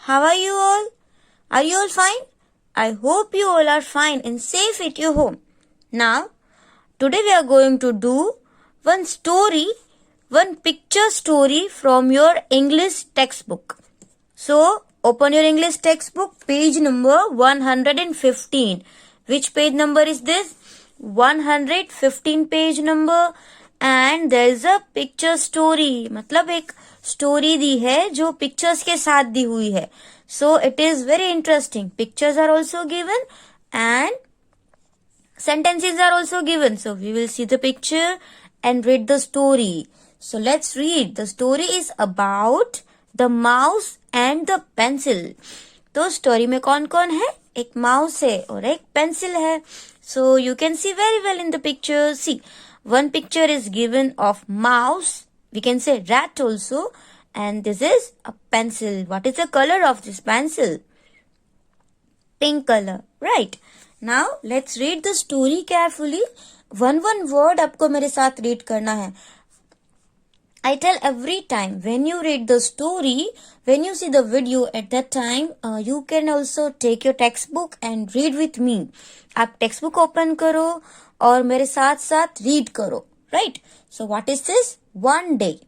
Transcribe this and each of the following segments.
How are you all? Are you all fine? I hope you all are fine and safe at your home. Now, today we are going to do one picture story from your English textbook. So, open your English textbook, page number 115. Which page number is this? 115 page number. And there is a picture story. मतलब एक story दी है जो pictures के साथ दी हुई है. So it is very interesting. Pictures are also given and sentences are also given. So we will see the picture and read the story. So let's read. The story is about the mouse and the pencil. तो story में कौन कौन है? एक mouse है और एक pencil है. So you can see very well in the picture. See, one picture is given of mouse. We can say rat also. And this is a pencil. What is the color of this pencil? Pink color. Right. Now let's read the story carefully. One word आपको मेरे साथ read करना है. I tell every time when you read the story, when you see the video at that time, you can also take your textbook and read with me. आप textbook open करो और मेरे साथ साथ read करो. Right? So what is this? One day.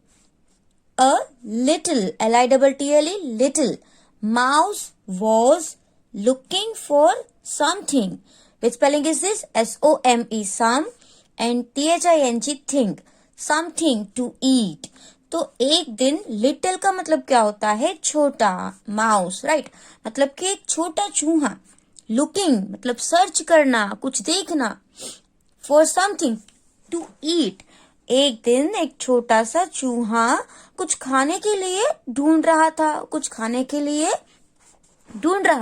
A little, L-I-T-T-L-E, little mouse was looking for something. Which spelling is this? S-O-M-E, some, and T-H-I-N-G, thing. Something to eat. तो एक दिन little का मतलब क्या होता है? छोटा. Mouse, right? मतलब कि एक छोटा चूहा. लुकिंग मतलब सर्च करना, कुछ देखना. For something to eat. एक दिन एक छोटा सा चूहा कुछ खाने के लिए ढूंढ रहा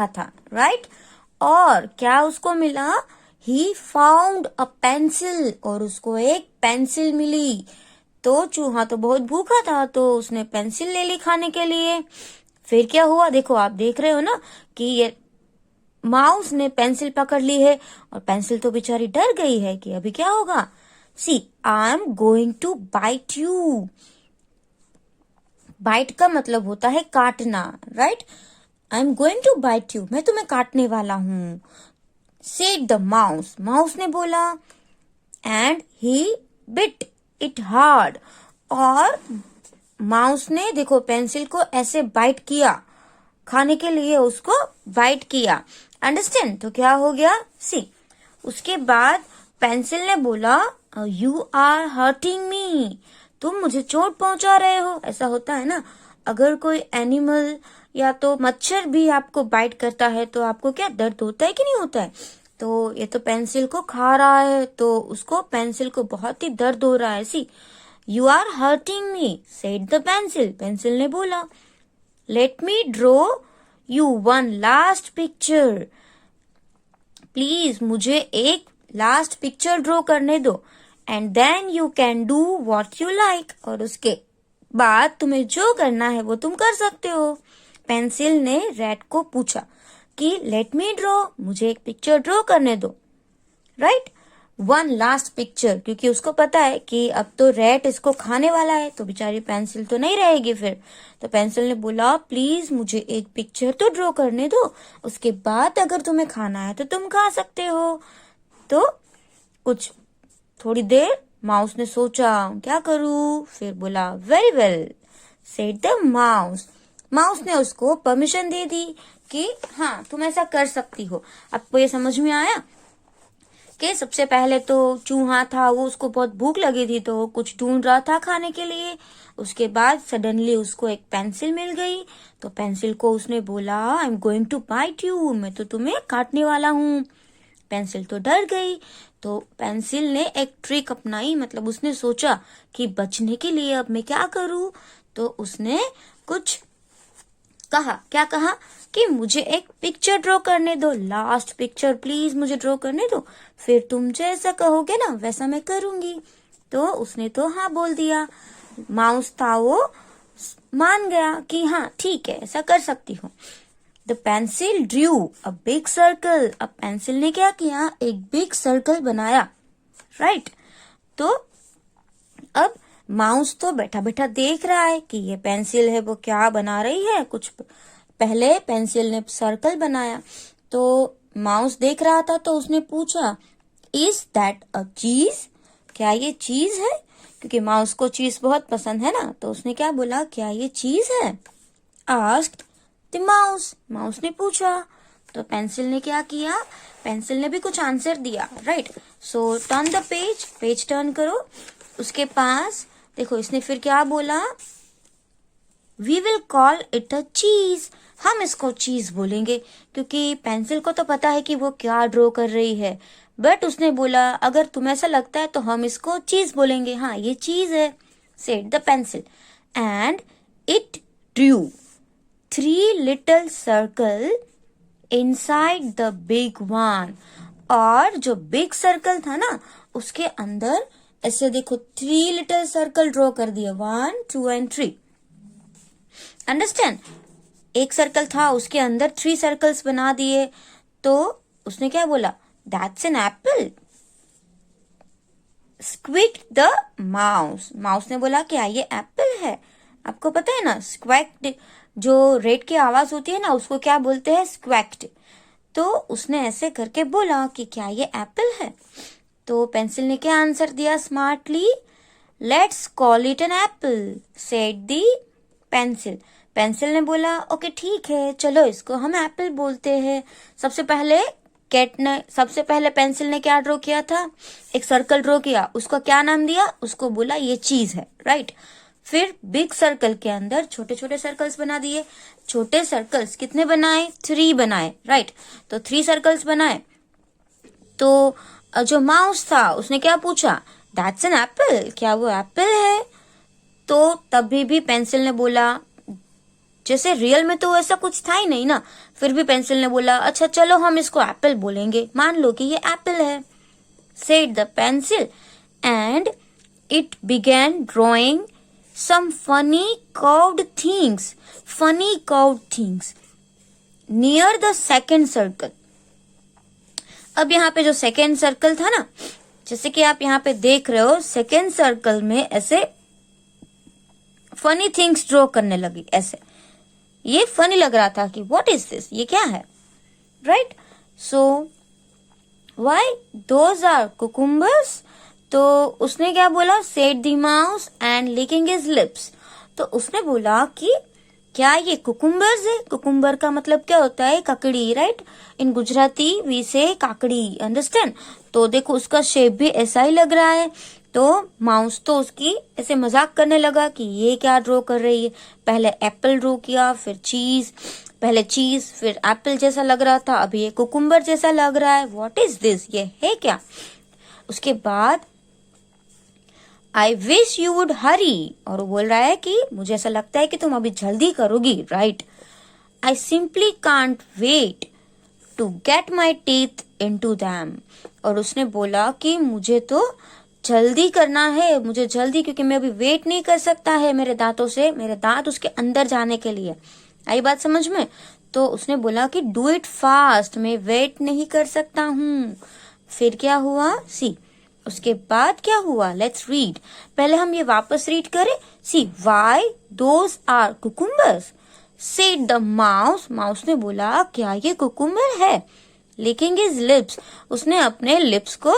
था. राइट? और क्या उसको मिला? He found a pencil. और उसको एक पेंसिल मिली. तो चूहा तो बहुत भूखा था तो उसने पेंसिल ले ली खाने के लिए. फिर क्या हुआ? देखो, आप देख रहे हो ना कि ये माउस ने पेंसिल पकड़ ली है और पेंसिल तो बेचारी डर गई है कि अभी क्या होगा. See, I am going to bite you. Bite का मतलब होता है काटना. Right? I am going to bite you. मैं तुम्हें काटने वाला हूं. Said the mouse. माउस ने बोला. And he bit it hard. और माउस ने देखो पेंसिल को ऐसे बाइट किया. खाने के लिए उसको बाइट किया. अंडरस्टैंड? तो क्या हो गया? सी, उसके बाद पेंसिल ने बोला, यू आर हर्टिंग मी. तुम मुझे चोट पहुंचा रहे हो. ऐसा होता है ना, अगर कोई एनिमल या तो मच्छर भी आपको बाइट करता है तो आपको क्या दर्द होता है कि नहीं होता है. तो ये तो पेंसिल को खा रहा है तो उसको पेंसिल को बहुत ही दर्द हो रहा है. See, you are hurting me, said the pencil. Pencil ने बोला, let me draw you one last picture. Please मुझे एक लास्ट पिक्चर ड्रॉ करने दो. And then you can do what you like. और उसके बाद तुम्हें जो करना है वो तुम कर सकते हो. पेंसिल ने रैट को पूछा कि लेट मी ड्रॉ, मुझे एक पिक्चर ड्रॉ करने दो. राइट? One last picture. क्योंकि उसको पता है कि अब तो रैट इसको खाने वाला है तो बेचारी पेंसिल तो नहीं रहेगी फिर. तो पेंसिल ने बोला, प्लीज मुझे एक पिक्चर तो ड्रॉ करने दो. उसके बाद अगर तुम्हें खाना है तो तुम खा सकते हो. तो कुछ थोड़ी देर माउस ने सोचा, क्या करूं. फिर बोला, very well, said the mouse. Mouse ने उसको परमिशन दे दी कि हाँ तुम ऐसा कर सकती हो. आपको ये समझ में आया कि सबसे पहले तो चूहा था, वो उसको बहुत भूख लगी थी तो कुछ ढूंढ रहा था खाने के लिए. उसके बाद सडनली उसको एक पेंसिल मिल गई. तो पेंसिल को उसने बोला, I am going to bite you, मैं तो तुम्हें काटने वाला हूँ. पेंसिल तो डर गई. तो पेंसिल ने एक ट्रिक अपनाई. मतलब उसने सोचा कि बचने के लिए अब मैं क्या करूं. तो उसने कुछ कहा. क्या कहा? कि मुझे एक पिक्चर ड्रॉ करने दो. लास्ट पिक्चर प्लीज मुझे ड्रॉ करने दो. फिर तुम जैसा कहोगे ना वैसा मैं करूंगी. तो उसने तो हाँ बोल दिया. माउस था वो मान गया कि हाँ ठीक है ऐसा कर सकती हूँ. The pencil drew a big circle. अब पेंसिल ने क्या किया? एक बिग सर्कल बनाया. राइट? तो अब माउस तो बैठा बैठा देख रहा है कि ये पेंसिल है वो क्या बना रही है. कुछ पहले पेंसिल ने सर्कल बनाया, तो माउस देख रहा था, तो उसने पूछा इज दैट अ चीज, क्या ये चीज है? क्योंकि माउस को चीज बहुत पसंद है ना, तो उसने क्या बोला, क्या ये चीज है? आस्क्ड द माउस, माउस ने पूछा। तो पेंसिल ने क्या किया, पेंसिल ने भी कुछ आंसर दिया, right? So turn the page, page turn करो। उसके पास देखो, इसने फिर क्या बोला, we will call it a cheese, हम इसको चीज बोलेंगे, क्योंकि पेंसिल को तो पता है कि वो क्या ड्रॉ कर रही है, बट उसने बोला अगर तुम्हें ऐसा लगता है तो हम इसको चीज बोलेंगे, हाँ ये चीज है, said the pencil. And it Drew 3 little circle inside the big one, और जो बिग सर्कल था ना उसके अंदर ऐसे देखो 3 little सर्कल ड्रॉ कर दिए, 1 2 and 3। अंडरस्टैंड? एक सर्कल था उसके अंदर 3 सर्कल्स बना दिए। तो उसने क्या बोला, that's an apple. Squeak the mouse, mouse ने बोला क्या ये एप्पल है? आपको पता है ना, स्क्वैक्ड जो रेड की आवाज होती है ना उसको क्या बोलते हैं, स्क्वैक्ड। तो उसने ऐसे करके बोला कि क्या ये एप्पल है? तो पेंसिल ने क्या आंसर दिया smartly, let's call it an apple, said the pencil. Pencil ने बोला ओके ठीक है, चलो इसको हम एप्पल बोलते हैं। सबसे पहले पेंसिल ने क्या ड्रॉ किया था, एक सर्कल ड्रॉ किया, उसका क्या नाम दिया, उसको बोला ये चीज है, राइट? फिर बिग सर्कल के अंदर छोटे छोटे सर्कल्स बना दिए। छोटे सर्कल्स कितने बनाए, 3 बनाए, राइट? तो 3 सर्कल्स बनाए। तो जो माउस था उसने क्या पूछा, दैट्स एन एप्पल, क्या वो एप्पल है? तो तभी भी पेंसिल ने बोला, जैसे रियल में तो ऐसा कुछ था ही नहीं ना, फिर भी पेंसिल ने बोला अच्छा चलो हम इसको एप्पल बोलेंगे, मान लो कि ये एप्पल है, said the pencil. And it began drawing some funny curved things near the second circle। अब यहाँ पे जो सेकेंड सर्कल था ना, जैसे कि आप यहाँ पे देख रहे हो, सेकेंड सर्कल में ऐसे फनी थिंग्स ड्रॉ करने लगी। ऐसे ये फनी लग रहा था कि व्हाट इज दिस, ये क्या है, right? So why those are cucumbers. तो उसने क्या बोला, said the mouse and licking his lips. तो उसने बोला कि क्या ये कुकुम्बर्स है? कुकुम्बर का मतलब क्या होता है, ककड़ी, राइट? इन गुजराती वी से काकड़ी, अंडरस्टैंड? तो देखो उसका शेप भी ऐसा ही लग रहा है। तो माउस तो उसकी ऐसे मजाक करने लगा कि ये क्या ड्रॉ कर रही है, पहले एप्पल ड्रॉ किया, फिर चीज, पहले चीज फिर एप्पल जैसा लग रहा था, अभी ये कुकुम्बर जैसा लग रहा है, व्हाट इज दिस, ये है क्या? उसके बाद आई विश यू वुड हरी, और वो बोल रहा है कि मुझे ऐसा लगता है कि तुम अभी जल्दी करोगी, right? I simply can't wait to get my teeth into them. और उसने बोला कि मुझे तो जल्दी करना है, मुझे जल्दी, क्योंकि मैं अभी वेट नहीं कर सकता है मेरे दांतों से, मेरे दांत उसके अंदर जाने के लिए। आई बात समझ में? तो उसने बोला कि डू इट फास्ट, मैं वेट नहीं कर सकता हूँ। फिर क्या हुआ, सी उसके बाद क्या हुआ, लेट्स रीड। पहले हम ये वापस रीड करें। See why those are cucumbers, said the mouse. Mouse ने बोला क्या ये कुकुम्बर है? लिकिंग हिज लिप्स, उसने अपने लिप्स को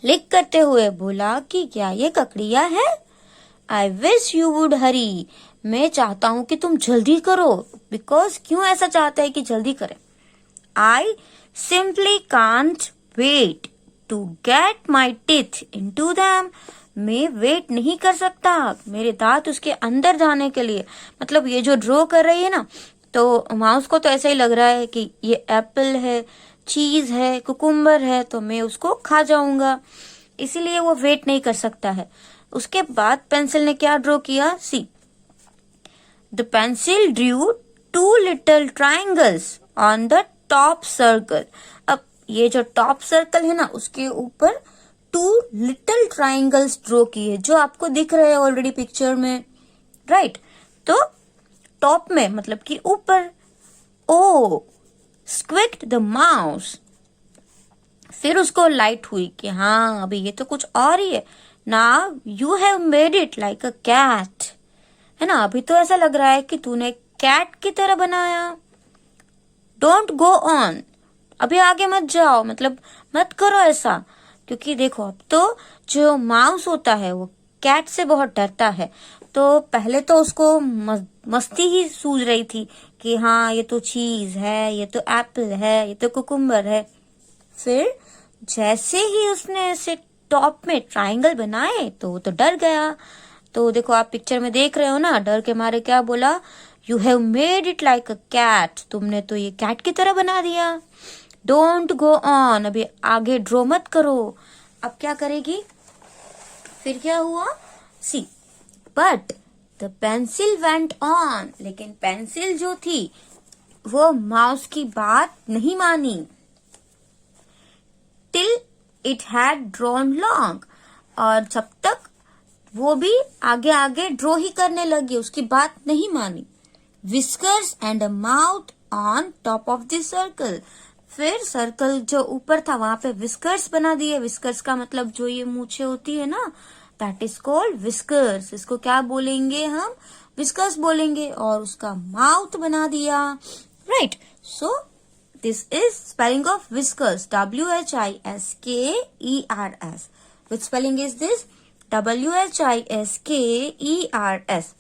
लिक करते हुए बोला कि क्या ये ककड़िया है? आई विश यू वुड हरी, मैं चाहता हूं कि तुम जल्दी करो। बिकॉज क्यों ऐसा चाहता है कि जल्दी करें? I simply can't wait to get my teeth into them, मैं वेट नहीं कर सकता मेरे दांत उसके अंदर जाने के लिए। मतलब ये जो ड्रॉ कर रही है ना, तो माउस को तो ऐसा ही लग रहा है कि ये एप्पल है, चीज है, कुकुम्बर है, तो मैं उसको खा जाऊंगा, इसीलिए वो वेट नहीं कर सकता है। उसके बाद पेंसिल ने क्या ड्रॉ किया, see the pencil Drew 2 little triangles on the top circle। अब ये जो टॉप सर्कल है ना उसके ऊपर 2 little triangles ड्रॉ किए, जो आपको दिख रहे हैं ऑलरेडी पिक्चर में, राइट? तो टॉप में मतलब कि ऊपर। ओ स्क्विक्ड द माउस, फिर उसको लाइट हुई कि हाँ अभी ये तो कुछ और ही है। Now you have made it like a cat, है ना? अभी तो ऐसा लग रहा है कि तूने कैट की तरह बनाया। डोंट गो ऑन, अभी आगे मत जाओ, मतलब मत करो ऐसा, क्योंकि देखो अब तो जो माउस होता है वो कैट से बहुत डरता है। तो पहले तो उसको मस्ती ही सूझ रही थी कि हाँ ये तो चीज है, ये तो एप्पल है, ये तो कुकुम्बर है। फिर जैसे ही उसने ऐसे टॉप में ट्रायंगल बनाए तो वो तो डर गया। तो देखो आप पिक्चर में देख रहे हो ना, डर के मारे क्या बोला, you have made it like a cat, तुमने तो ये कैट की तरह बना दिया। डोंट गो ऑन, अभी आगे ड्रॉ मत करो। अब क्या करेगी, फिर क्या हुआ, see but the pencil went on, लेकिन पेंसिल जो थी वो माउस की बात नहीं मानी। Till it had drawn long, और जब तक वो भी आगे आगे ड्रॉ ही करने लगी, उसकी बात नहीं मानी। Whiskers and a mouth on top of the circle, फिर सर्कल जो ऊपर था वहां पे विस्कर्स बना दिए। विस्कर्स का मतलब जो ये मूछे होती है ना, दैट इज कॉल्ड विस्कर्स। इसको क्या बोलेंगे हम, विस्कर्स बोलेंगे। और उसका माउथ बना दिया, right. So this is spelling of whiskers, WHISKERS। Which spelling is this? WHISKERS,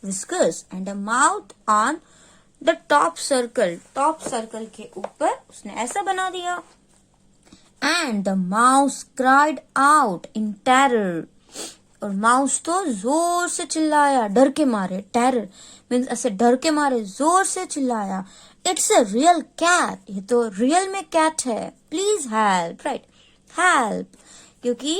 whiskers, and a mouth on the top circle, top circle के ऊपर उसने ऐसा बना दिया। And the mouse cried out in terror, और mouse तो जोर से चिल्लाया डर के मारे। टेरर मीन्स ऐसे डर के मारे जोर से चिल्लाया, इट्स अ रियल कैट, ये तो रियल में कैट है, प्लीज हेल्प, राइट, हेल्प। क्योंकि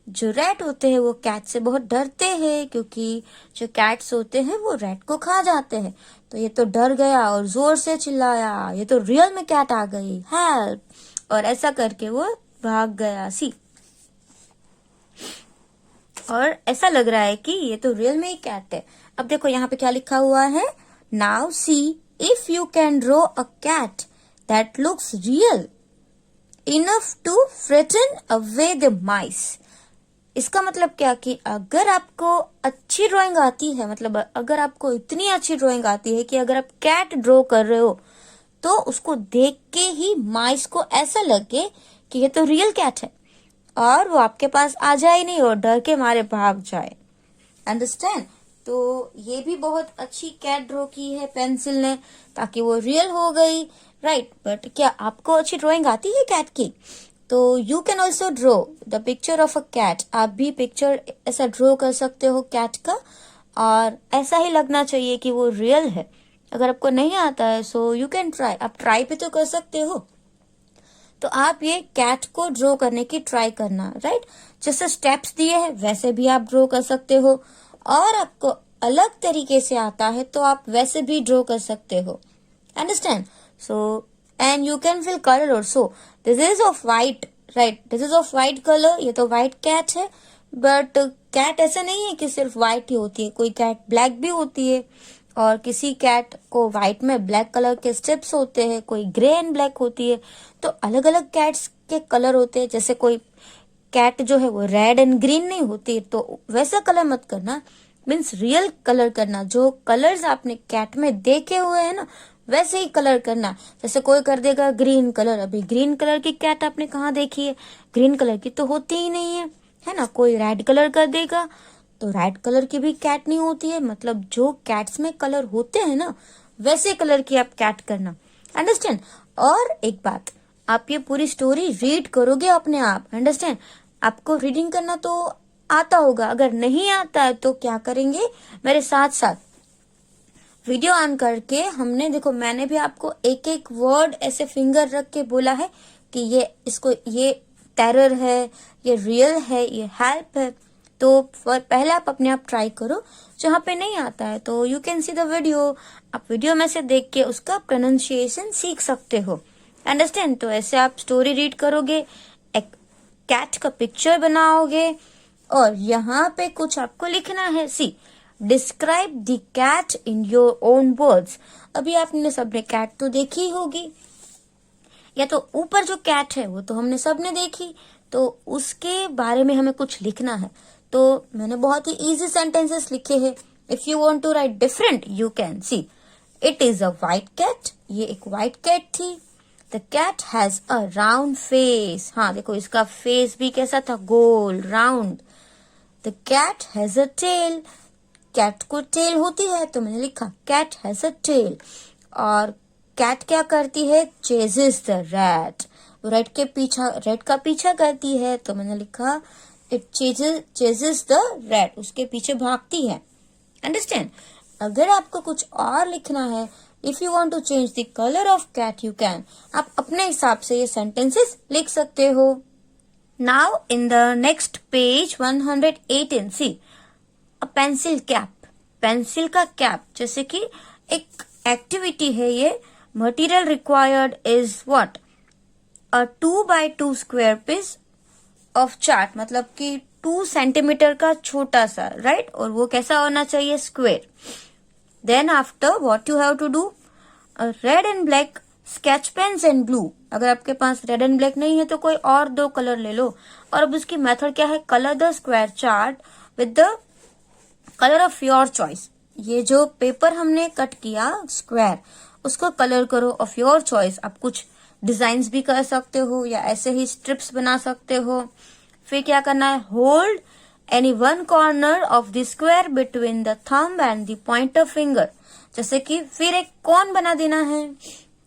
जो रैट होते हैं वो कैट से बहुत डरते हैं, क्योंकि जो कैट्स होते हैं वो रैट को खा जाते हैं। तो ये तो डर गया और जोर से चिल्लाया, ये तो रियल में कैट आ गई, हेल्प, और ऐसा करके वो भाग गया। सी, और ऐसा लग रहा है कि ये तो रियल में ही कैट है। अब देखो यहाँ पे क्या लिखा हुआ है, now see if you can draw a cat that looks real enough to frighten away the mice. इसका मतलब क्या कि अगर आपको अच्छी ड्राइंग आती है, मतलब अगर आपको इतनी अच्छी ड्राइंग आती है कि अगर आप कैट ड्रॉ कर रहे हो तो उसको देख के ही माइस को ऐसा लगे कि ये तो रियल कैट है, और वो आपके पास आ जाए नहीं और डर के मारे भाग जाए। अंडरस्टैंड? तो ये भी बहुत अच्छी कैट ड्रॉ की है पेंसिल ने, ताकि वो रियल हो गई, राइट। बट क्या आपको अच्छी ड्राइंग आती है कैट की? तो you can also draw the picture of a cat. आप भी पिक्चर ऐसा ड्रॉ कर सकते हो कैट का, और ऐसा ही लगना चाहिए कि वो रियल है। अगर आपको नहीं आता है सो यू कैन ट्राई, आप ट्राई भी तो कर सकते हो। तो आप ये कैट को ड्रॉ करने की ट्राई करना, राइट। जैसे स्टेप्स दिए हैं वैसे भी आप ड्रॉ कर सकते हो, और आपको अलग तरीके से आता है तो आप वैसे भी ड्रॉ कर सकते हो। Understand? So and you can fill colour also. This is off white, right, this is off white colour, ये तो व्हाइट कैट है। बट कैट ऐसा नहीं है कि सिर्फ व्हाइट ही होती है, कोई कैट ब्लैक भी होती है, और किसी कैट को व्हाइट में ब्लैक कलर के स्ट्रिप्स होते हैं, कोई ग्रे एंड ब्लैक होती है। तो अलग अलग कैट्स के कलर होते हैं। जैसे कोई कैट जो है वो रेड एंड ग्रीन नहीं होती, तो वैसा कलर मत करना, मीन्स रियल कलर करना। जो कलर्स आपने कैट में देखे हुए हैं ना वैसे ही कलर करना। जैसे कोई कर देगा ग्रीन कलर, अभी ग्रीन कलर की कैट आपने कहाँ देखी है, ग्रीन कलर की तो होती ही नहीं है ना। कोई रेड कलर कर देगा तो रेड कलर की भी कैट नहीं होती है। मतलब जो कैट्स में कलर होते हैं ना वैसे कलर की आप कैट करना। अंडरस्टैंड? और एक बात, आप ये पूरी स्टोरी रीड करोगे अपने आप। अंडरस्टैंड? आपको रीडिंग करना तो आता होगा, अगर नहीं आता है तो क्या करेंगे, मेरे साथ साथ वीडियो ऑन करके हमने, देखो मैंने भी आपको एक एक वर्ड ऐसे फिंगर रख के बोला है कि ये इसको, ये टेरर है, ये रियल है, ये हेल्प है। तो पहले आप अपने आप ट्राई करो, जहाँ पे नहीं आता है तो you can see the video, आप वीडियो में से देख के उसका प्रोनाउंसिएशन सीख सकते हो। अंडरस्टैंड? तो ऐसे आप स्टोरी रीड करोगे, एक कैट का पिक्चर बनाओगे, और यहाँ पे कुछ आपको लिखना है। See, describe the cat in your own words. अभी आपने सबने कैट तो देखी होगी, या तो ऊपर जो कैट है वो तो हमने सबने देखी, तो उसके बारे में हमें कुछ लिखना है। तो मैंने बहुत ही इजी सेंटेंसेस लिखे हैं। If you want to write different you can see, it is a white cat, ये एक व्हाइट कैट थी। The cat has a round face, हाँ देखो इसका फेस भी कैसा था, गोल round. The cat has a tail, cat को टेल होती है तो मैंने लिखा कैट हैज अ टेल। और कैट क्या करती है, चेजेस द रैट, रेड का पीछा करती है तो मैंने लिखा इट चेजेस द रैट, उसके पीछे भागती है। अंडरस्टैंड। अगर आपको कुछ और लिखना है, if you want to change the colour of cat you can, आप अपने हिसाब से ये सेंटेंसेस लिख सकते हो। Now in the next page 118 see a pencil cap, pencil का कैप, जैसे कि एक एक्टिविटी है ये। Material required is what, a 2x2 square piece of chart, मतलब कि 2 सेंटीमीटर का छोटा सा, राइट, और वो कैसा होना चाहिए, square. Then after what you have to do, red and black sketch pens and blue. अगर आपके पास रेड एंड ब्लैक नहीं है तो कोई और 2 कलर ले लो। और अब उसकी मेथड क्या है, colour the square chart with the colour of your choice. ये जो पेपर हमने कट किया स्क्वायर, उसको कलर करो ऑफ योर चॉइस। आप कुछ डिजाइन्स भी कर सकते हो या ऐसे ही स्ट्रिप्स बना सकते हो। फिर क्या करना है, hold any one corner of the square between the thumb and the pointer finger, जैसे कि फिर एक कॉन बना देना है,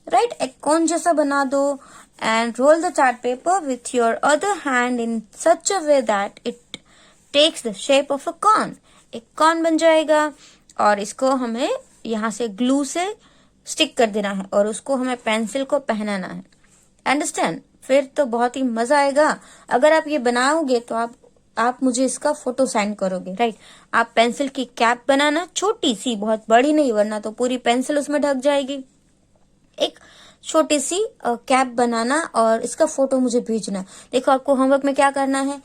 राइट, एक कॉन जैसा बना दो। And roll the chart paper with your other hand in such a way that it takes the shape of a cone, एक कॉन बन जाएगा। और इसको हमें यहाँ से ग्लू से स्टिक कर देना है और उसको हमें पेंसिल को पहनाना है। अंडरस्टैंड। फिर तो बहुत ही मजा आएगा। अगर आप ये बनाओगे तो आप मुझे इसका फोटो सेंड करोगे, राइट। आप पेंसिल की कैप बनाना, छोटी सी, बहुत बड़ी नहीं, वरना तो पूरी पेंसिल उसमें ढक जाएगी। एक छोटी सी कैप बनाना और इसका फोटो मुझे भेजना। देखो आपको होमवर्क में क्या करना है,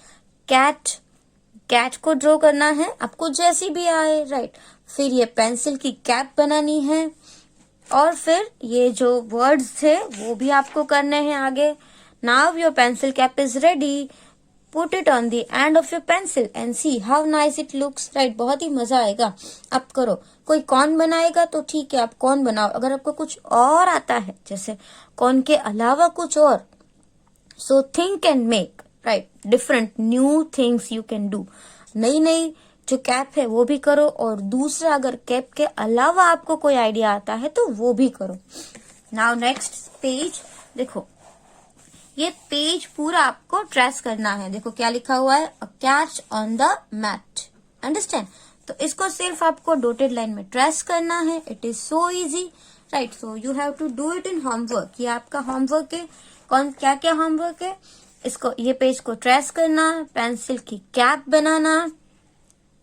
कैट को ड्रॉ करना है, आपको जैसी भी आए, राइट। फिर ये पेंसिल की कैप बनानी है और फिर ये जो वर्ड्स थे वो भी आपको करने हैं आगे। Now your pencil cap is ready, put it on the end of your pencil and see how nice it looks, right. बहुत ही मजा आएगा, आप करो। कोई कौन बनाएगा तो ठीक है, आप कौन बनाओ। अगर आपको कुछ और आता है, जैसे कौन के अलावा कुछ और, so think and make, right, different new things you can do. नई जो कैप है वो भी करो, और दूसरा अगर कैप के अलावा आपको कोई आइडिया आता है तो वो भी करो। नाउ नेक्स्ट पेज देखो, ये पेज पूरा आपको ट्रेस करना है। देखो क्या लिखा हुआ है, a catch on the mat. Understand. तो इसको सिर्फ आपको डॉटेड लाइन में ट्रेस करना है। It is so easy, right. So you have to do it in homework. ये आपका होमवर्क है। क्या क्या होमवर्क है, इसको, ये पेज को ट्रेस करना, पेंसिल की कैप बनाना,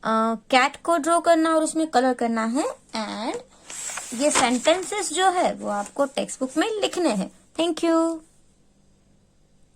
कैट को ड्रॉ करना और उसमें कलर करना है, एंड ये सेंटेंसेस जो है वो आपको टेक्स्ट बुक में लिखने हैं। Thank you.